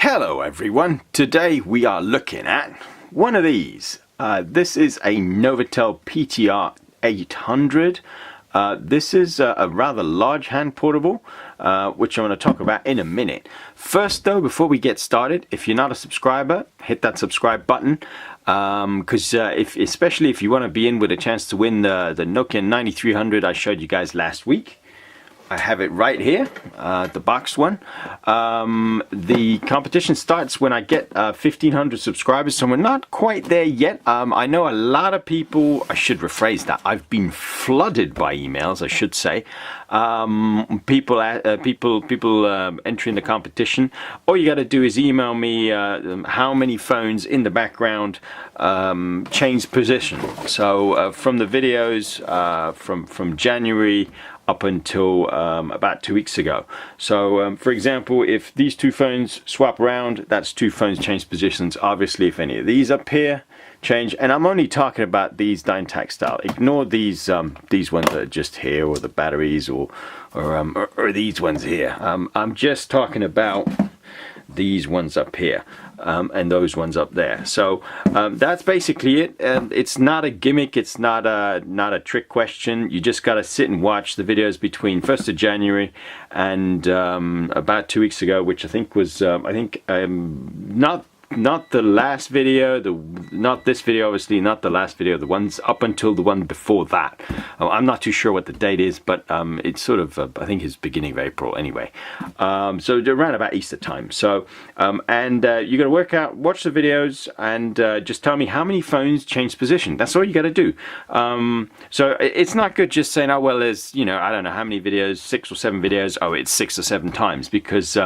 Hello everyone, today we are looking at one of these. This is a Novatel PTR-800. This is a rather large hand portable, which I'm going to talk about in a minute. First though, before we get started, if you're not a subscriber, hit that subscribe button. Because especially if you want to be in with a chance to win the Nokia 9300 I showed you guys last week. I have it right here, the boxed one. The competition starts when I get 1,500 subscribers, so we're not quite there yet. I know a lot of people, I should rephrase that, I've been flooded by emails, I should say. People entering the competition. All you got to do is email me how many phones in the background changed position. So from the videos from January up until about 2 weeks ago. So for example, if these two phones swap around, that's two phones change positions. Obviously if any of these up here change, and I'm only talking about these Dynatak style, ignore these ones that are just here, or the batteries, or these ones here. I'm just talking about these ones up here. And those ones up there. So that's basically it. It's not a gimmick, it's not a trick question. You just got to sit and watch the videos between 1st of January and about 2 weeks ago, which I think was not the last video, not this video, obviously not the last video, the ones up until the one before that. I'm not too sure what the date is, but it's sort of I think it's beginning of April anyway. So around about Easter time. So you're gonna watch the videos and just tell me how many phones changed position. That's all you got to do. So it's not good just saying, oh well, there's, you know, I don't know how many videos, 6 or 7 videos. Oh, it's 6 or 7 times, because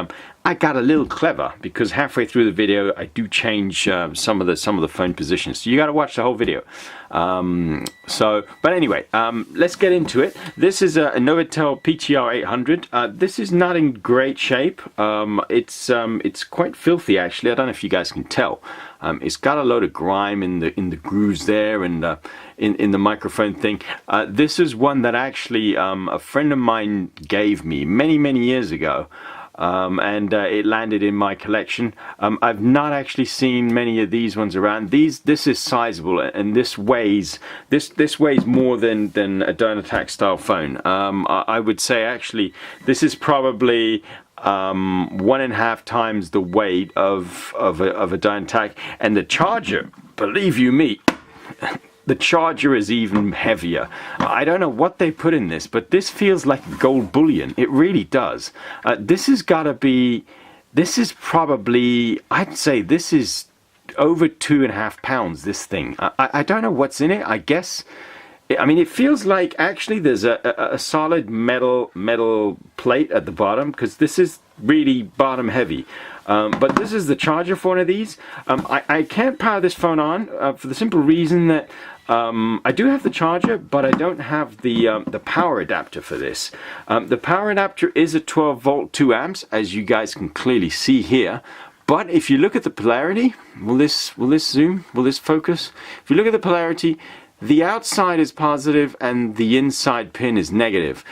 I got a little clever, because halfway through the video I do change some of the phone positions. So you got to watch the whole video. But anyway, let's get into it. This is a Novatel PTR-800. This is not in great shape. It's quite filthy actually. I don't know if you guys can tell. It's got a load of grime in the grooves there, and in the microphone thing. This is one that actually a friend of mine gave me many years ago. And it landed in my collection. I've not actually seen many of these ones around. This is sizable, and this weighs more than a Dynatak style phone. I would say actually this is probably 1.5 times the weight of a Dynatak, and the charger, believe you me, the charger is even heavier. I don't know what they put in this, but this feels like gold bullion. It really does. This has got to be, this is probably, I'd say this is over 2.5 pounds, this thing. I don't know what's in it. I guess, I mean, it feels like actually there's a solid metal plate at the bottom, because this is really bottom heavy. But this is the charger for one of these. I can't power this phone on for the simple reason that I do have the charger, but I don't have the power adapter for this. The power adapter is a 12 volt 2 amps, as you guys can clearly see here. But if you look at the polarity, will this zoom? Will this focus? If you look at the polarity, the outside is positive and the inside pin is negative.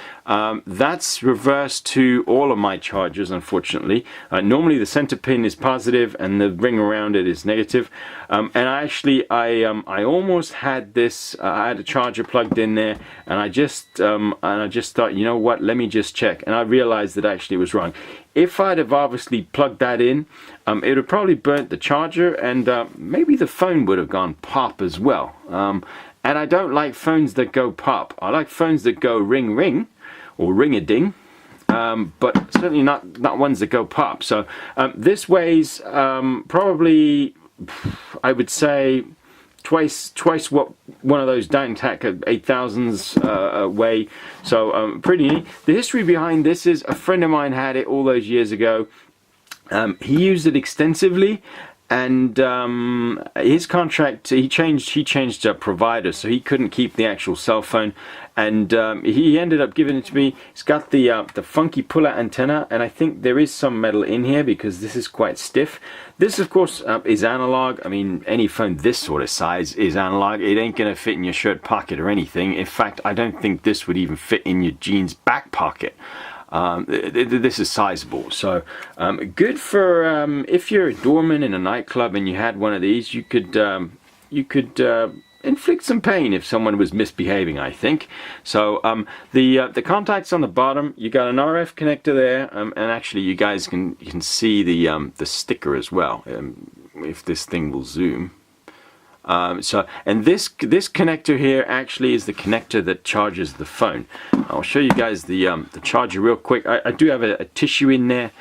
That's reversed to all of my chargers, unfortunately. Normally the center pin is positive and the ring around it is negative. And I almost had this. I had a charger plugged in there, and I just thought, you know what? Let me just check. And I realized that actually it was wrong. If I'd have obviously plugged that in, it would have probably burnt the charger, and maybe the phone would have gone pop as well. And I don't like phones that go pop. I like phones that go ring ring or ring-a-ding, but certainly not ones that go pop. So this weighs probably, I would say, twice what one of those Dynatak 8000s weigh. So pretty neat. The history behind this is a friend of mine had it all those years ago. He used it extensively, and his contract, he changed provider, so he couldn't keep the actual cell phone, and he ended up giving it to me. It's got the funky pull-out antenna, and I think there is some metal in here because this is quite stiff. This, of course, is analog. I mean, any phone this sort of size is analog. It ain't gonna fit in your shirt pocket or anything. In fact, I don't think this would even fit in your jeans back pocket. This is sizable, so good for if you're a doorman in a nightclub and you had one of these. You could inflict some pain if someone was misbehaving, I think. So the contacts on the bottom, you got an RF connector there, and actually you guys can see the sticker as well, if this thing will zoom. And this connector here actually is the connector that charges the phone. I'll show you guys the charger real quick. I do have a tissue in there,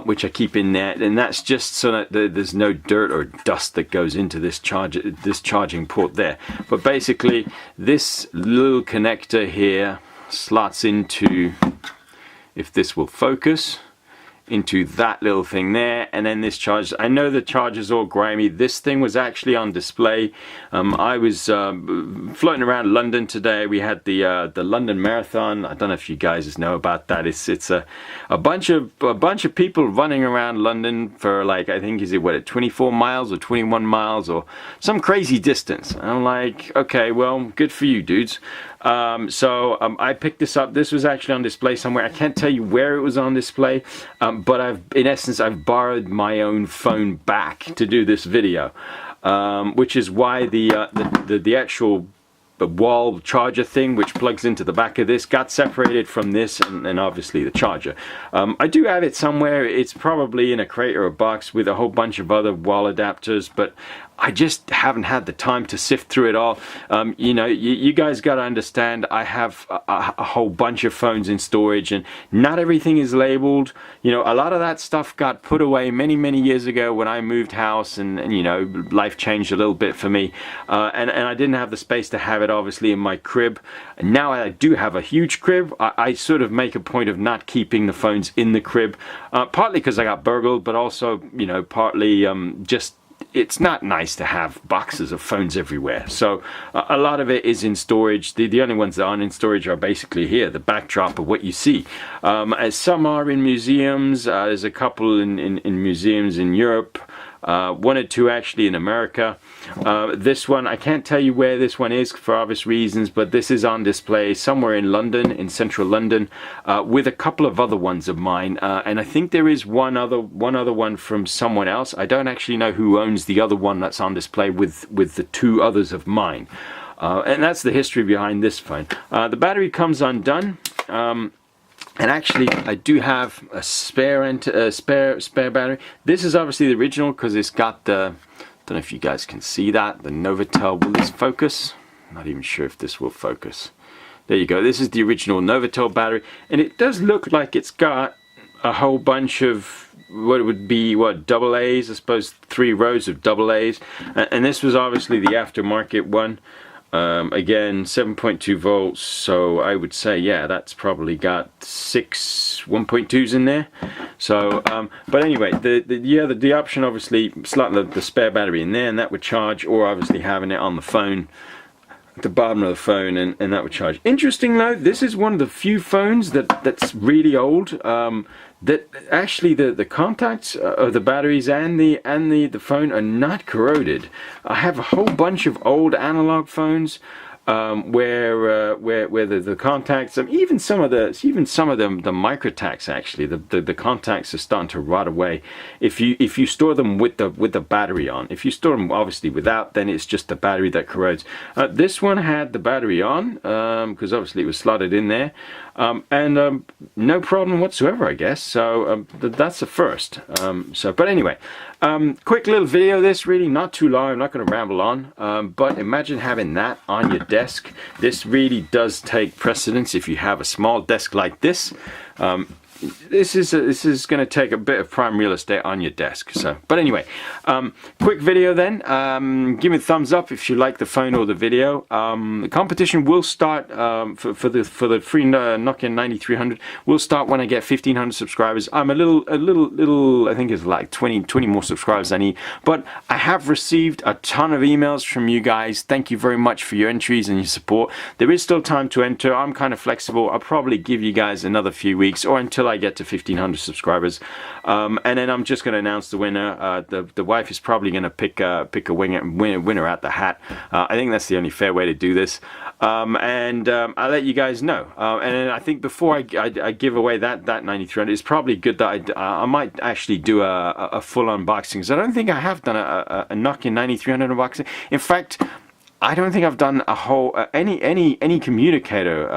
which I keep in there, and that's just so that there's no dirt or dust that goes into this charging port there. But basically, this little connector here slots into, if this will focus, into that little thing there, and then this charger. I know the charger's all grimy. This thing was actually on display. I was floating around London today. We had the London Marathon. I don't know if you guys know about that. It's a bunch of people running around London for, like, I think, is it what, 24 miles or 21 miles or some crazy distance. And I'm like, okay, well, good for you, dudes. I picked this up. This was actually on display somewhere. I can't tell you where it was on display, but in essence I've borrowed my own phone back to do this video, which is why the actual wall charger thing, which plugs into the back of this, got separated from this and obviously the charger. I do have it somewhere. It's probably in a crate or a box with a whole bunch of other wall adapters, but I just haven't had the time to sift through it all. You know, you guys got to understand, I have a whole bunch of phones in storage, and not everything is labeled. You know, a lot of that stuff got put away many years ago when I moved house, and you know, life changed a little bit for me, and I didn't have the space to have it obviously in my crib. And now I do have a huge crib. I sort of make a point of not keeping the phones in the crib, partly because I got burgled, but also, you know, partly just it's not nice to have boxes of phones everywhere. So a lot of it is in storage. The only ones that aren't in storage are basically here, the backdrop of what you see. As some are in museums. There's a couple in museums in Europe. One or two actually in America. This one, I can't tell you where this one is for obvious reasons, but this is on display somewhere in London, in central London, with a couple of other ones of mine, and I think there is one other one from someone else. I don't actually know who owns the other one that's on display with the two others of mine, and that's the history behind this phone. The battery comes undone. And actually, I do have a spare battery. This is obviously the original because it's got the, don't know if you guys can see that, the Novatel. Will this focus? I'm not even sure if this will focus. There you go. This is the original Novatel battery, and it does look like it's got a whole bunch of what it would be, what, double A's, I suppose 3 rows of double A's, and this was obviously the aftermarket one. Again, 7.2 volts, so I would say, yeah, that's probably got 6 1.2s in there. So, but anyway, the option obviously slot the spare battery in there, and that would charge, or obviously having it on the phone, at the bottom of the phone, and that would charge. Interesting though, this is one of the few phones that's really old. That actually the contacts of the batteries and the phone are not corroded. I have a whole bunch of old analog phones where the contacts, even some of the microtacs, actually the contacts are starting to rot away if you store them with the battery on. If you store them obviously without, then it's just the battery that corrodes. This one had the battery on because obviously it was slotted in there, and no problem whatsoever, I guess. So that's the first. But anyway, quick little video. This really not too long. I'm not going to ramble on. But imagine having that on your desk. This really does take precedence if you have a small desk like this. This is going to take a bit of prime real estate on your desk. So, but anyway, quick video then. Give me a thumbs up if you like the phone or the video. The competition will start for the free Nokia 9300. Will start when I get 1,500 subscribers. I'm a little. I think it's like 20 more subscribers I need. But I have received a ton of emails from you guys. Thank you very much for your entries and your support. There is still time to enter. I'm kind of flexible. I'll probably give you guys another few weeks or until I I get to 1,500 subscribers. And then I'm just going to announce the winner. The wife is probably going to pick a winner out the hat. I think that's the only fair way to do this. And I'll let you guys know. And then I think before I give away that 9300, it's probably good that I might actually do a full unboxing, because I don't think I have done a Nokia 9300 unboxing. In fact, I don't think I've done a whole any communicator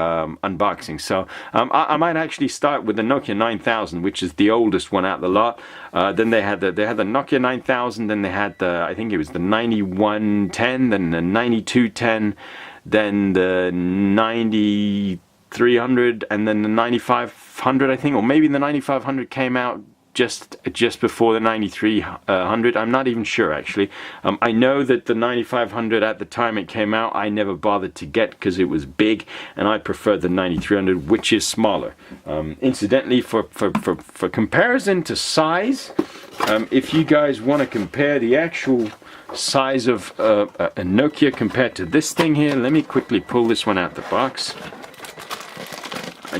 unboxing. So I might actually start with the Nokia 9000, which is the oldest one out of the lot. Then they had the Nokia 9000. Then they had I think it was the 9110, then the 9210, then the 9300, and then the 9500, I think, or maybe the 9500 came out just before the 9300. I'm not even sure, actually. I know that the 9500, at the time it came out, I never bothered to get because it was big, and I preferred the 9300, which is smaller. Incidentally, for comparison to size, if you guys want to compare the actual size of a Nokia compared to this thing here, let me quickly pull this one out the box.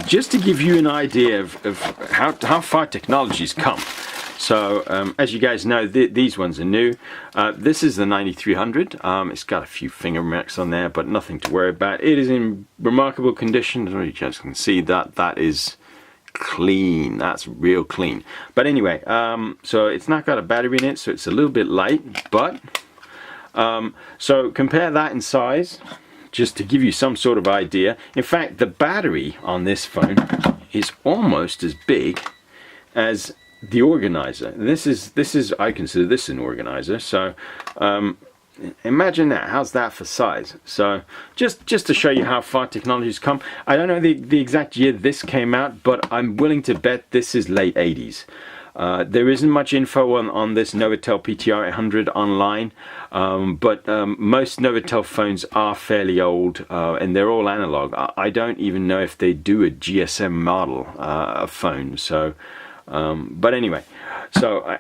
Just to give you an idea of how far technology's come. So as you guys know, these ones are new. This is the 9300. It's got a few finger marks on there, but nothing to worry about. It is in remarkable condition. As you guys can see, that is clean. That's real clean. But anyway, so it's not got a battery in it, so it's a little bit light. But so compare that in size, just to give you some sort of idea. In fact, the battery on this phone is almost as big as the organizer. This is I consider this an organizer. So imagine that. How's that for size? So just to show you how far technology's come. I don't know the exact year this came out, but I'm willing to bet this is late 80s. There isn't much info on this Novatel PTR-800 online, but most Novatel phones are fairly old, and they're all analog. I don't even know if they do a GSM model of phone. So, but anyway,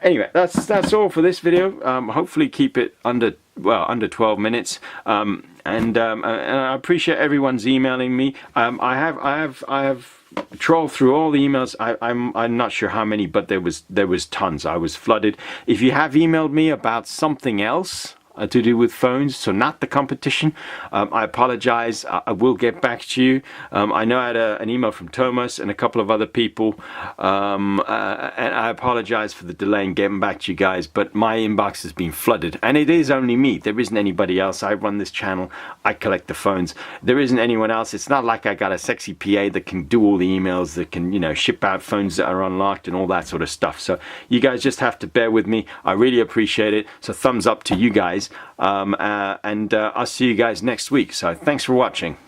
anyway, that's all for this video. Hopefully, keep it under 12 minutes. And I appreciate everyone's emailing me. I have trolled through all the emails. I'm not sure how many, but there was tons. I was flooded. If you have emailed me about something else to do with phones, so not the competition, I apologize. I will get back to you. I know I had an email from Thomas and a couple of other people, and I apologize for the delay in getting back to you guys, but my inbox has been flooded, and it is only me. There isn't anybody else. I run this channel. I collect the phones. There isn't anyone else. It's not like I got a sexy PA that can do all the emails, that can, you know, ship out phones that are unlocked and all that sort of stuff. So you guys just have to bear with me. I really appreciate it. So thumbs up to you guys. And I'll see you guys next week. So thanks for watching.